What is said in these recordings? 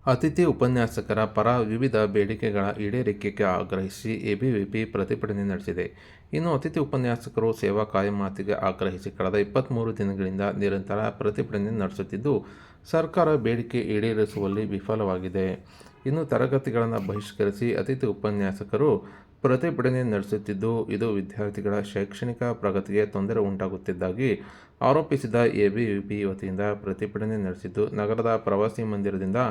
ಅತಿಥಿ ಉಪನ್ಯಾಸಕರ ಪರ ವಿವಿಧ ಬೇಡಿಕೆಗಳ ಈಡೇರಿಕೆಗೆ ಆಗ್ರಹಿಸಿ ಎಬಿವಿಪಿ ಪ್ರತಿಭಟನೆ ನಡೆಸಿದೆ. ಇನ್ನು ಅತಿಥಿ ಉಪನ್ಯಾಸಕರು ಸೇವಾ ಕಾಯಮಾತಿಗೆ ಆಗ್ರಹಿಸಿ ಕಳೆದ 23 ದಿನಗಳಿಂದ ನಿರಂತರ ಪ್ರತಿಭಟನೆ ನಡೆಸುತ್ತಿದ್ದು, ಸರ್ಕಾರ ಬೇಡಿಕೆ ಈಡೇರಿಸುವಲ್ಲಿ ವಿಫಲವಾಗಿದೆ. ಇನ್ನು ತರಗತಿಗಳನ್ನು ಬಹಿಷ್ಕರಿಸಿ ಅತಿಥಿ ಉಪನ್ಯಾಸಕರು ಪ್ರತಿಭಟನೆ ನಡೆಸುತ್ತಿದ್ದು, ಇದು ವಿದ್ಯಾರ್ಥಿಗಳ ಶೈಕ್ಷಣಿಕ ಪ್ರಗತಿಗೆ ತೊಂದರೆ ಉಂಟಾಗುತ್ತಿದ್ದಾಗಿ ಆರೋಪಿಸಿದ ಎಬಿವಿಪಿ ವತಿಯಿಂದ ಪ್ರತಿಭಟನೆ ನಡೆಸಿದ್ದು, ನಗರದ ಪ್ರವಾಸಿ ಮಂದಿರದಿಂದ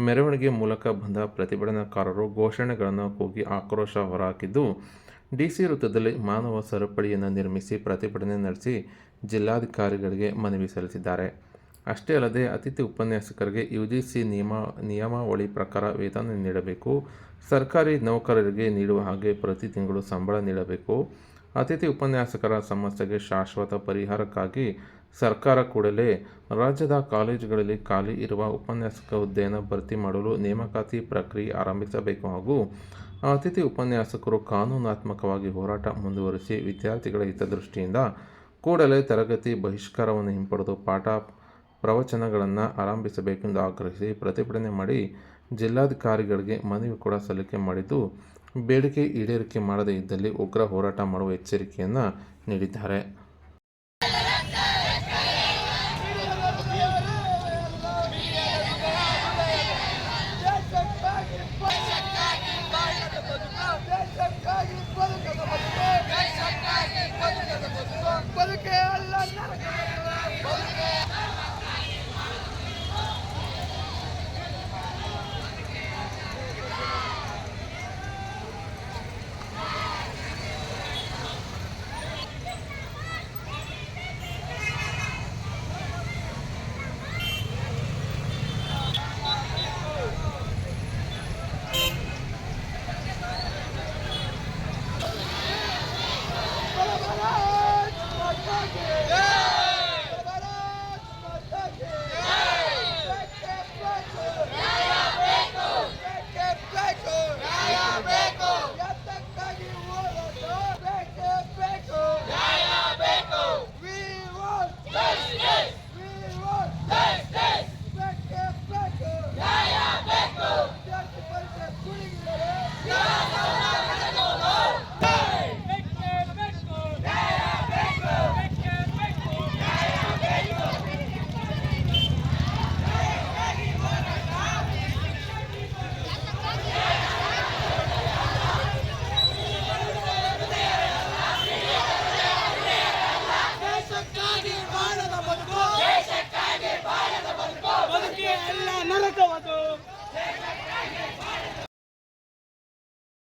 ಮೆರವಣಿಗೆ ಮೂಲಕ ಬಂದ ಪ್ರತಿಭಟನಾಕಾರರು ಘೋಷಣೆಗಳನ್ನು ಕೂಗಿ ಆಕ್ರೋಶ ಹೊರಹಾಕಿದ್ದು, ಡಿಸಿ ವೃತ್ತದಲ್ಲಿ ಮಾನವ ಸರಪಳಿಯನ್ನು ನಿರ್ಮಿಸಿ ಪ್ರತಿಭಟನೆ ನಡೆಸಿ ಜಿಲ್ಲಾಧಿಕಾರಿಗಳಿಗೆ ಮನವಿ ಸಲ್ಲಿಸಿದ್ದಾರೆ. ಅಷ್ಟೇ ಅಲ್ಲದೆ ಅತಿಥಿ ಉಪನ್ಯಾಸಕರಿಗೆ ಯುಜಿಸಿ ನಿಯಮಾವಳಿ ಪ್ರಕಾರ ವೇತನ ನೀಡಬೇಕು, ಸರ್ಕಾರಿ ನೌಕರರಿಗೆ ನೀಡುವ ಹಾಗೆ ಪ್ರತಿ ತಿಂಗಳು ಸಂಬಳ ನೀಡಬೇಕು, ಅತಿಥಿ ಉಪನ್ಯಾಸಕರ ಸಮಸ್ಯೆಗೆ ಶಾಶ್ವತ ಪರಿಹಾರಕ್ಕಾಗಿ ಸರ್ಕಾರ ಕೂಡಲೇ ರಾಜ್ಯದ ಕಾಲೇಜುಗಳಲ್ಲಿ ಖಾಲಿ ಇರುವ ಉಪನ್ಯಾಸಕ ಹುದ್ದೆಯನ್ನು ಭರ್ತಿ ಮಾಡಲು ನೇಮಕಾತಿ ಪ್ರಕ್ರಿಯೆ ಆರಂಭಿಸಬೇಕು ಹಾಗೂ ಅತಿಥಿ ಉಪನ್ಯಾಸಕರು ಕಾನೂನಾತ್ಮಕವಾಗಿ ಹೋರಾಟ ಮುಂದುವರಿಸಿ ವಿದ್ಯಾರ್ಥಿಗಳ ಹಿತದೃಷ್ಟಿಯಿಂದ ಕೂಡಲೇ ತರಗತಿ ಬಹಿಷ್ಕಾರವನ್ನು ಹಿಂಪಡೆದು ಪಾಠ ಪ್ರವಚನಗಳನ್ನು ಆರಂಭಿಸಬೇಕೆಂದು ಆಗ್ರಹಿಸಿ ಪ್ರತಿಭಟನೆ ಮಾಡಿ ಜಿಲ್ಲಾಧಿಕಾರಿಗಳಿಗೆ ಮನವಿ ಕೂಡ ಸಲ್ಲಿಕೆ ಮಾಡಿದ್ದು, ಬೇಡಿಕೆ ಈಡೇರಿಕೆ ಮಾಡದೇ ಇದ್ದಲ್ಲಿ ಉಗ್ರ ಹೋರಾಟ ಮಾಡುವ ಎಚ್ಚರಿಕೆಯನ್ನು ನೀಡಿದ್ದಾರೆ. ನರಕವದು